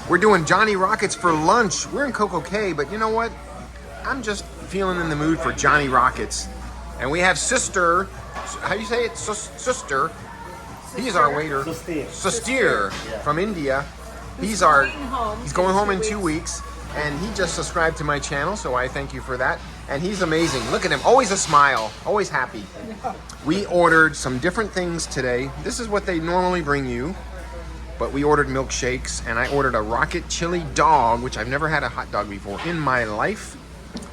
We're doing Johnny Rockets for lunch. We're in Coco Cay, but you know what? I'm just feeling in the mood for Johnny Rockets. And we have Sister, how do you say it? Sister. He's our waiter. Sister from India. He's going home in 2 weeks. And he just subscribed to my channel, so I thank you for that. And he's amazing. Look at him, always a smile, always happy. We ordered some different things today. This is what they normally bring you. But we ordered milkshakes, and I ordered a rocket chili dog, which I've never had a hot dog before in my life.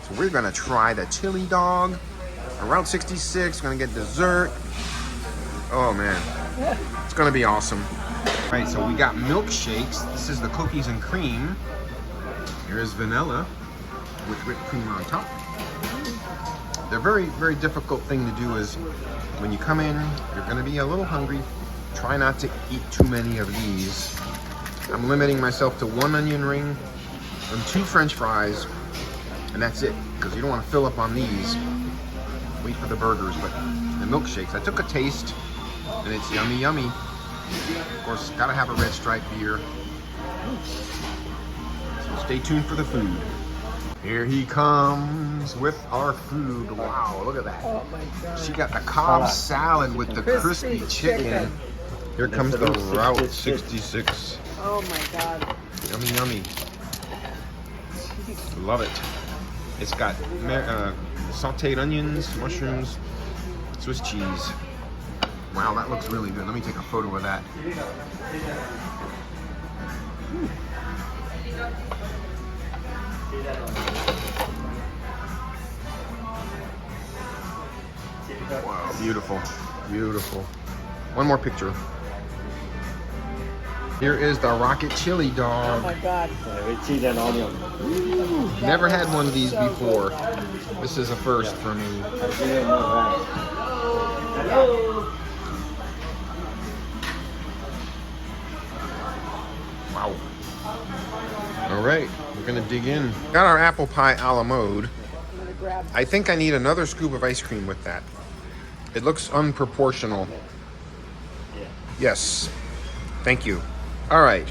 So we're gonna try the chili dog. Route 66, gonna get dessert. Oh man, it's gonna be awesome. All right, so we got milkshakes. This is the cookies and cream. Here's vanilla with whipped cream on top. The very, very difficult thing to do is when you come in, you're gonna be a little hungry. Try not to eat too many of these. I'm limiting myself to 1 onion ring and 2 French fries, and that's it, because you don't want to fill up on these. Wait for the burgers, but the milkshakes, I took a taste, and it's yummy, yummy. Of course, gotta have a Red Stripe beer. So stay tuned for the food. Here he comes with our food. Wow, look at that. Oh my God. She got the Cobb salad with the crispy chicken. Here comes the Route 66. Oh my God. Yummy, yummy. Love it. It's got sauteed onions, mushrooms, Swiss cheese. Wow, that looks really good. Let me take a photo of that. Wow, beautiful, beautiful. One more picture. Here is the rocket chili dog. Oh my God. With cheese and onion. Never had one of these before. This is a first for me. Wow. All right, we're gonna dig in. Got our apple pie a la mode. I think I need another scoop of ice cream with that. It looks unproportional. Yes, thank you. All right,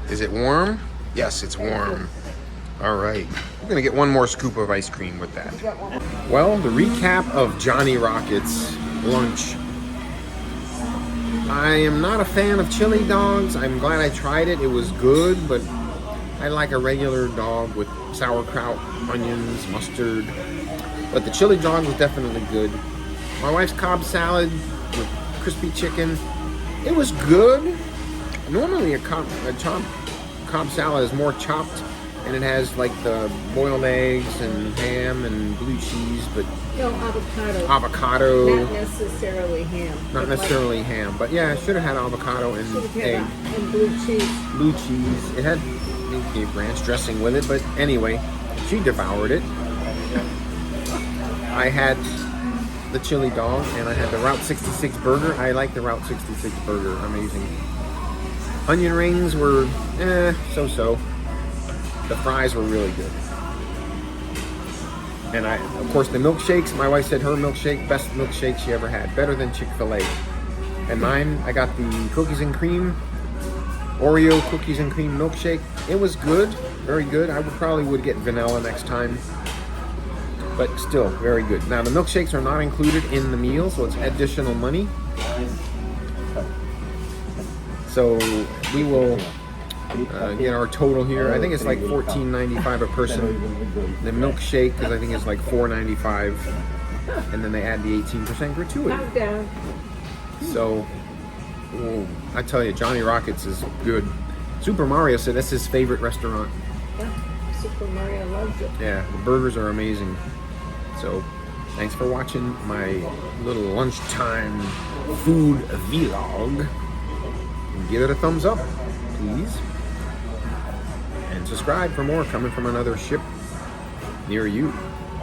is it warm? Yes, it's warm. All right, we're gonna get one more scoop of ice cream with that. Well, the recap of Johnny Rockets lunch. I am not a fan of chili dogs. I'm glad I tried it. It was good, but I like a regular dog with sauerkraut, onions, mustard. But the chili dog was definitely good. My wife's Cobb salad with crispy chicken. It was good. Normally a Cobb salad is more chopped, and it has like the boiled eggs and ham and blue cheese, but no, avocado. Avocado. Not necessarily ham. Not necessarily ham, but yeah, I should have had avocado and egg. And blue cheese. Blue cheese. It had a ranch dressing with it, but anyway, she devoured it. I had the chili dog, and I had the Route 66 burger. I like the Route 66 burger. Amazing. Onion rings were so-so. The fries were really good. And of course, the milkshakes, my wife said her milkshake, best milkshake she ever had. Better than Chick-fil-A. And mine, I got the cookies and cream, Oreo cookies and cream milkshake. It was good, very good. I probably would get vanilla next time. But still, very good. Now, the milkshakes are not included in the meal, so it's additional money. So we will get our total here. I think it's like $14.95 a person. The milkshake, because I think it's like $4.95, and then they add the 18% gratuity. So, I tell you, Johnny Rockets is good. Super Mario said that's his favorite restaurant. Yeah, Super Mario loves it. Yeah, the burgers are amazing. So, thanks for watching my little lunchtime food vlog. Give it a thumbs up, please. And subscribe for more coming from another ship near you.